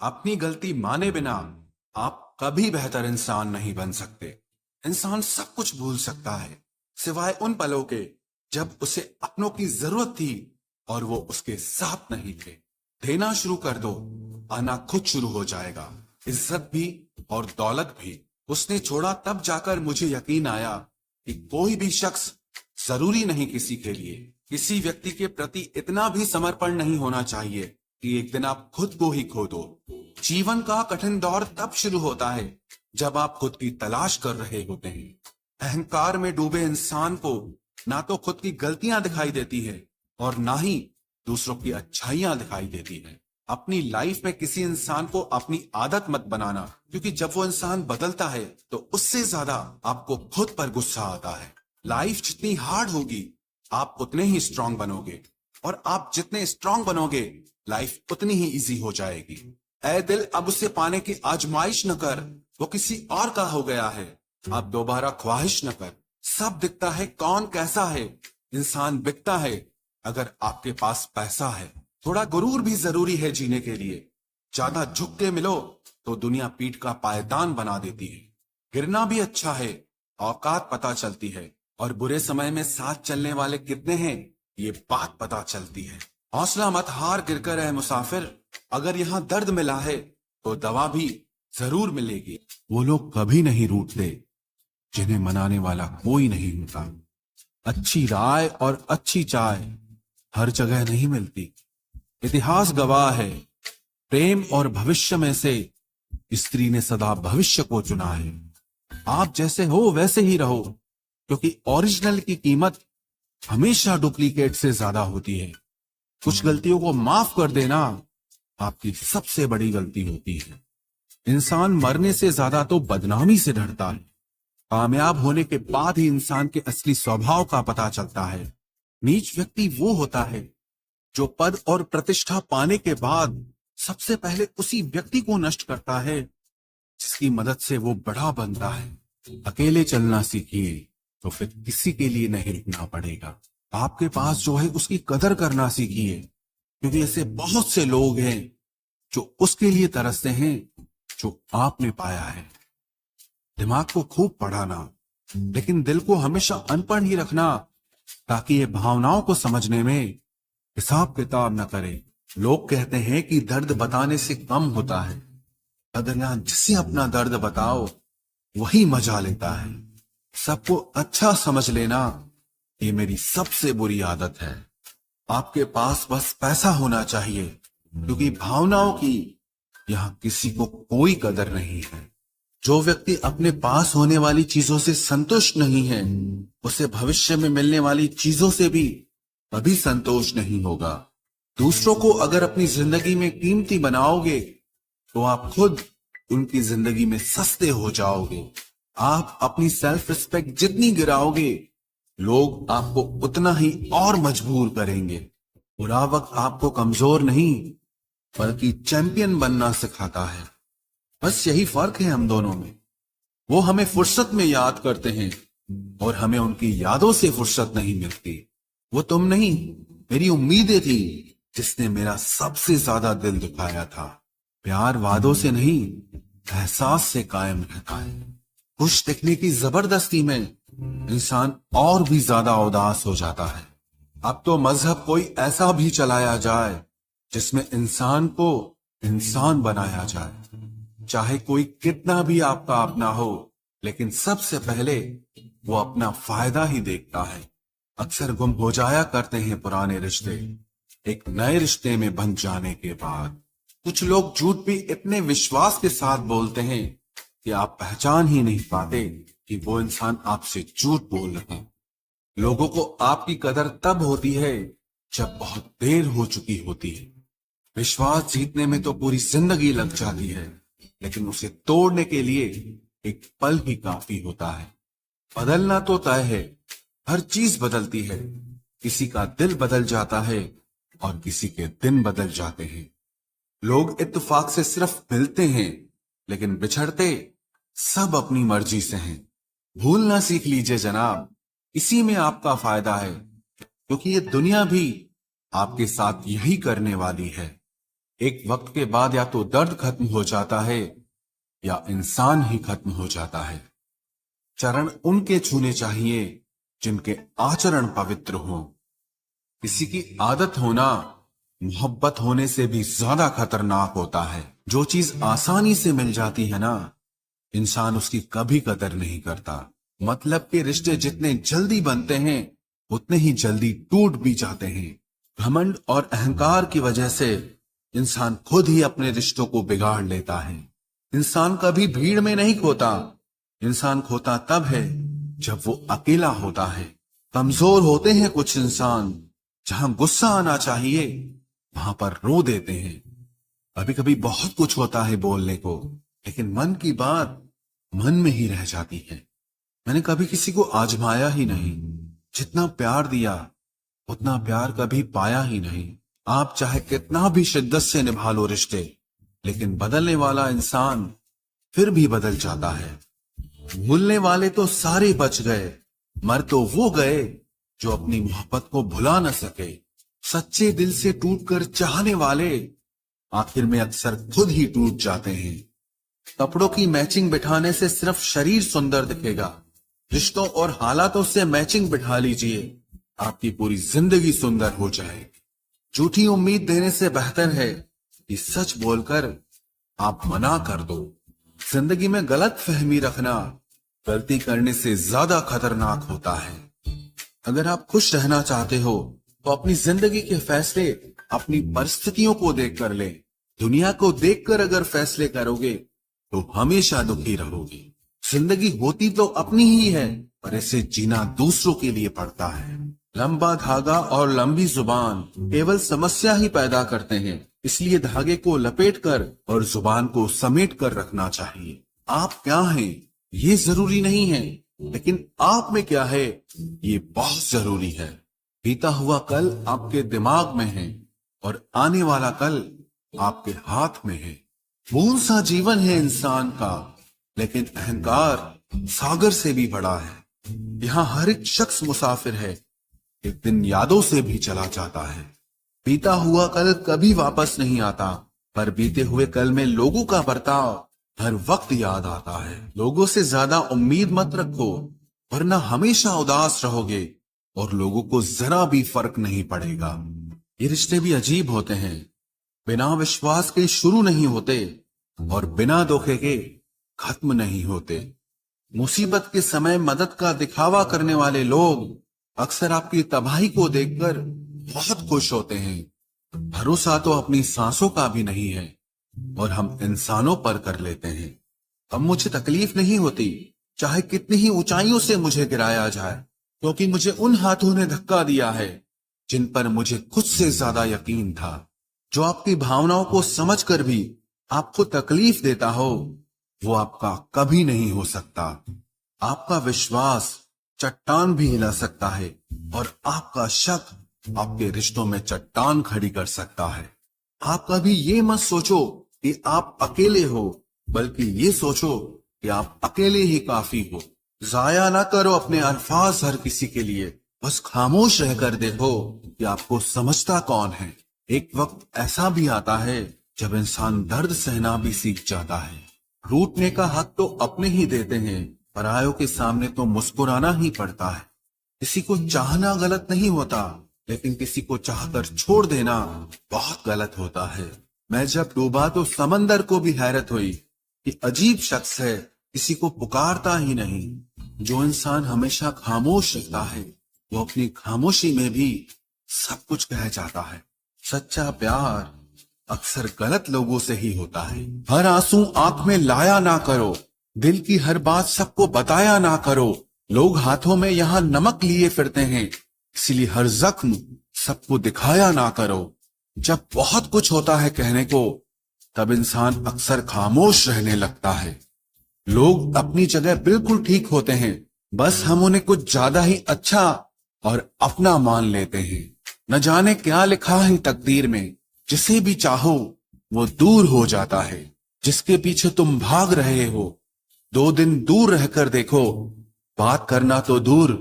अपनी गलती माने बिना आप कभी बेहतर इंसान नहीं बन सकते। इंसान सब कुछ भूल सकता है सिवाय उन पलों के जब उसे अपनों की जरूरत थी और वो उसके साथ नहीं थे। देना शुरू कर दो, आना खुद शुरू हो जाएगा। इज्जत भी और दौलत भी उसने छोड़ा, तब जाकर मुझे यकीन आया कि कोई भी शख्स जरूरी नहीं किसी के लिए, किसी व्यक्ति के प्रति इतना भी समर्पण नहीं होना चाहिए कि एक दिन आप खुद को ही खो दो। जीवन का कठिन दौर तब शुरू होता है जब आप खुद की तलाश कर रहे होते हैं। अहंकार में डूबे इंसान को ना तो खुद की गलतियां दिखाई देती है और ना ही दूसरों की अच्छाइयां दिखाई देती है। अपनी लाइफ में किसी इंसान को अपनी आदत मत बनाना, क्योंकि जब वो इंसान बदलता है तो उससे ज्यादा आपको खुद पर गुस्सा आता है। लाइफ जितनी हार्ड होगी आप उतने ही स्ट्रांग बनोगे, और आप जितने स्ट्रांग बनोगे लाइफ उतनी ही इजी हो जाएगी। ऐ दिल, अब उसे पाने की आजमाइश न कर, वो किसी और का हो गया है। अब दोबारा ख्वाहिश न कर। सब दिखता है कौन कैसा है, इंसान बिकता है अगर आपके पास पैसा है। थोड़ा गुरूर भी जरूरी है जीने के लिए। ज्यादा झुक के मिलो तो दुनिया पीठ का पायदान बना देती है। गिरना भी अच्छा है, औकात पता चलती है, और बुरे समय में साथ चलने वाले कितने हैं ये बात पता चलती है। हौसला मत हार, गिरकर है मुसाफिर। अगर यहाँ दर्द मिला है तो दवा भी जरूर मिलेगी। वो लोग कभी नहीं रूठते जिन्हें मनाने वाला कोई नहीं होता। अच्छी राय और अच्छी चाय हर जगह नहीं मिलती। इतिहास गवाह है, प्रेम और भविष्य में से स्त्री ने सदा भविष्य को चुना है। आप जैसे हो वैसे ही रहो, क्योंकि ओरिजिनल की कीमत हमेशा डुप्लीकेट से ज्यादा होती है। कुछ गलतियों को माफ कर देना आपकी सबसे बड़ी गलती होती है। इंसान मरने से ज्यादा तो बदनामी से डरता है। कामयाब होने के बाद ही इंसान के असली स्वभाव का पता चलता है। नीच व्यक्ति वो होता है जो पद और प्रतिष्ठा पाने के बाद सबसे पहले उसी व्यक्ति को नष्ट करता है जिसकी मदद से वो बड़ा बनता है। अकेले चलना सीखिए तो फिर किसी के लिए नहीं रुकना पड़ेगा। आपके पास जो है उसकी कदर करना सीखिए, क्योंकि ऐसे बहुत से लोग हैं जो उसके लिए तरसते हैं जो आपने पाया है। दिमाग को खूब पढ़ाना, लेकिन दिल को हमेशा अनपढ़ ही रखना, ताकि ये भावनाओं को समझने में हिसाब किताब न करे। लोग कहते हैं कि दर्द बताने से कम होता है, अगर यहां जिसे अपना दर्द बताओ वही मजा लेता है। सबको अच्छा समझ लेना ये मेरी सबसे बुरी आदत है। आपके पास बस पैसा होना चाहिए, क्योंकि भावनाओं की यहां किसी को कोई कदर नहीं है। जो व्यक्ति अपने पास होने वाली चीजों से संतुष्ट नहीं है, उसे भविष्य में मिलने वाली चीजों से भी कभी संतोष नहीं होगा। दूसरों को अगर अपनी जिंदगी में कीमती बनाओगे तो आप खुद उनकी जिंदगी में सस्ते हो जाओगे। आप अपनी सेल्फ रिस्पेक्ट जितनी गिराओगे, लोग आपको उतना ही और मजबूर करेंगे। बुरा वक्त आपको कमजोर नहीं बल्कि चैंपियन बनना सिखाता है। बस यही फर्क है हम दोनों में। वो हमें फुर्सत में याद करते हैं और हमें उनकी यादों से फुर्सत नहीं मिलती। वो तुम नहीं, मेरी उम्मीदें थी जिसने मेरा सबसे ज्यादा दिल दुखाया था। प्यार वादों से नहीं, एहसास से कायम रहता है। खुश दिखने की जबरदस्ती में इंसान और भी ज्यादा उदास हो जाता है। अब तो मजहब कोई ऐसा भी चलाया जाए जिसमें इंसान को इंसान बनाया जाए। चाहे कोई कितना भी आपका अपना हो, लेकिन सबसे पहले वो अपना फायदा ही देखता है। अक्सर गुम हो जाया करते हैं पुराने रिश्ते एक नए रिश्ते में बन जाने के बाद। कुछ लोग झूठ भी इतने विश्वास के साथ बोलते हैं कि आप पहचान ही नहीं पाते कि वो इंसान आपसे झूठ बोल रहे हैं। लोगों को आपकी कदर तब होती है जब बहुत देर हो चुकी होती है। विश्वास जीतने में तो पूरी जिंदगी लग जाती है, लेकिन उसे तोड़ने के लिए एक पल ही काफी होता है। बदलना तो तय है, हर चीज बदलती है। किसी का दिल बदल जाता है और किसी के दिन बदल जाते हैं। लोग इत्तेफाक से सिर्फ मिलते हैं, लेकिन बिछड़ते सब अपनी मर्जी से हैं। भूलना सीख लीजिए जनाब, इसी में आपका फायदा है, क्योंकि ये दुनिया भी आपके साथ यही करने वाली है। एक वक्त के बाद या तो दर्द खत्म हो जाता है या इंसान ही खत्म हो जाता है। चरण उनके छूने चाहिए जिनके आचरण पवित्र हो। किसी की आदत होना मोहब्बत होने से भी ज्यादा खतरनाक होता है। जो चीज आसानी से मिल जाती है ना, इंसान उसकी कभी कदर नहीं करता। मतलब के रिश्ते जितने जल्दी बनते हैं उतने ही जल्दी टूट भी जाते हैं। घमंड और अहंकार की वजह से इंसान खुद ही अपने रिश्तों को बिगाड़ लेता है। इंसान कभी भीड़ में नहीं खोता, इंसान खोता तब है जब वो अकेला होता है। कमजोर होते हैं कुछ इंसान, जहां गुस्सा आना चाहिए वहां पर रो देते हैं। कभी कभी बहुत कुछ होता है बोलने को, लेकिन मन की बात मन में ही रह जाती है। मैंने कभी किसी को आजमाया ही नहीं, जितना प्यार दिया उतना प्यार कभी पाया ही नहीं। आप चाहे कितना भी शिद्दत से निभा लो रिश्ते, लेकिन बदलने वाला इंसान फिर भी बदल जाता है। भूलने वाले तो सारे बच गए, मर तो वो गए जो अपनी मोहब्बत को भुला न सके। सच्चे दिल से टूटकर चाहने वाले आखिर में अक्सर खुद ही टूट जाते हैं। कपड़ों की मैचिंग बिठाने से सिर्फ शरीर सुंदर दिखेगा, रिश्तों और हालातों से मैचिंग बिठा लीजिए, आपकी पूरी जिंदगी सुंदर हो जाएगी। झूठी उम्मीद देने से बेहतर है कि सच बोलकर आप मना कर दो। जिंदगी में गलत फहमी रखना गलती करने से ज्यादा खतरनाक होता है। अगर आप खुश रहना चाहते हो तो अपनी जिंदगी के फैसले अपनी परिस्थितियों को देखकर ले। दुनिया को देखकर अगर फैसले करोगे तो हमेशा दुखी रहोगे। जिंदगी होती तो अपनी ही है, पर इसे जीना दूसरों के लिए पड़ता है। लंबा धागा और लंबी जुबान केवल समस्या ही पैदा करते हैं, इसलिए धागे को लपेटकर और जुबान को समेट कर रखना चाहिए। आप क्या हैं ये जरूरी नहीं है, लेकिन आप में क्या है ये बहुत जरूरी है। बीता हुआ कल आपके दिमाग में है और आने वाला कल आपके हाथ में है। बूंद सा जीवन है इंसान का, लेकिन अहंकार सागर से भी बड़ा है। यहाँ हर एक शख्स मुसाफिर है, एक दिन यादों से भी चला जाता है। बीता हुआ कल कभी वापस नहीं आता, पर बीते हुए कल में लोगों का बर्ताव हर वक्त याद आता है। लोगों से ज्यादा उम्मीद मत रखो, वरना हमेशा उदास रहोगे और लोगों को जरा भी फर्क नहीं पड़ेगा। ये रिश्ते भी अजीब होते हैं, बिना विश्वास के शुरू नहीं होते और बिना धोखे के खत्म नहीं होते। मुसीबत के समय मदद का दिखावा करने वाले लोग अक्सर आपकी तबाही को देखकर बहुत खुश होते हैं। भरोसा तो अपनी सांसों का भी नहीं है और हम इंसानों पर कर लेते हैं। अब मुझे तकलीफ नहीं होती चाहे कितनी ही ऊंचाइयों से मुझे गिराया जाए, क्योंकि मुझे उन हाथों ने धक्का दिया है जिन पर मुझे खुद से ज्यादा यकीन था। जो आपकी भावनाओं को समझकर भी आपको तकलीफ देता हो वो आपका कभी नहीं हो सकता। आपका विश्वास चट्टान भी हिला सकता है और आपका शक आपके रिश्तों में चट्टान खड़ी कर सकता है। आप कभी ये मत सोचो कि आप अकेले हो, बल्कि ये सोचो कि आप अकेले ही काफी हो। जाया ना करो अपने अल्फाज हर किसी के लिए, बस खामोश रहकर देखो कि आपको समझता कौन है। एक वक्त ऐसा भी आता है जब इंसान दर्द सहना भी सीख जाता है। रूठने का हक तो अपने ही देते हैं, परायों के सामने तो मुस्कुराना ही पड़ता है। किसी को चाहना गलत नहीं होता, लेकिन किसी को चाहकर छोड़ देना बहुत गलत होता है। मैं जब डूबा तो समंदर को भी हैरत हुई कि अजीब शख्स है, किसी को पुकारता ही नहीं। जो इंसान हमेशा खामोश रहता है वो अपनी खामोशी में भी सब कुछ कह जाता है। सच्चा प्यार अक्सर गलत लोगों से ही होता है। हर आंसू आंख में लाया ना करो, दिल की हर बात सबको बताया ना करो। लोग हाथों में यहाँ नमक लिए फिरते हैं, इसीलिए हर जख्म सबको दिखाया ना करो। जब बहुत कुछ होता है कहने को, तब इंसान अक्सर खामोश रहने लगता है। लोग अपनी जगह बिल्कुल ठीक होते हैं, बस हम उन्हें कुछ ज्यादा ही अच्छा और अपना मान लेते हैं। न जाने क्या लिखा है तकदीर में, जिसे भी चाहो वो दूर हो जाता है। जिसके पीछे तुम भाग रहे हो 2 दिन दूर रहकर देखो, बात करना तो दूर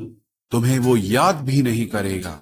तुम्हें वो याद भी नहीं करेगा।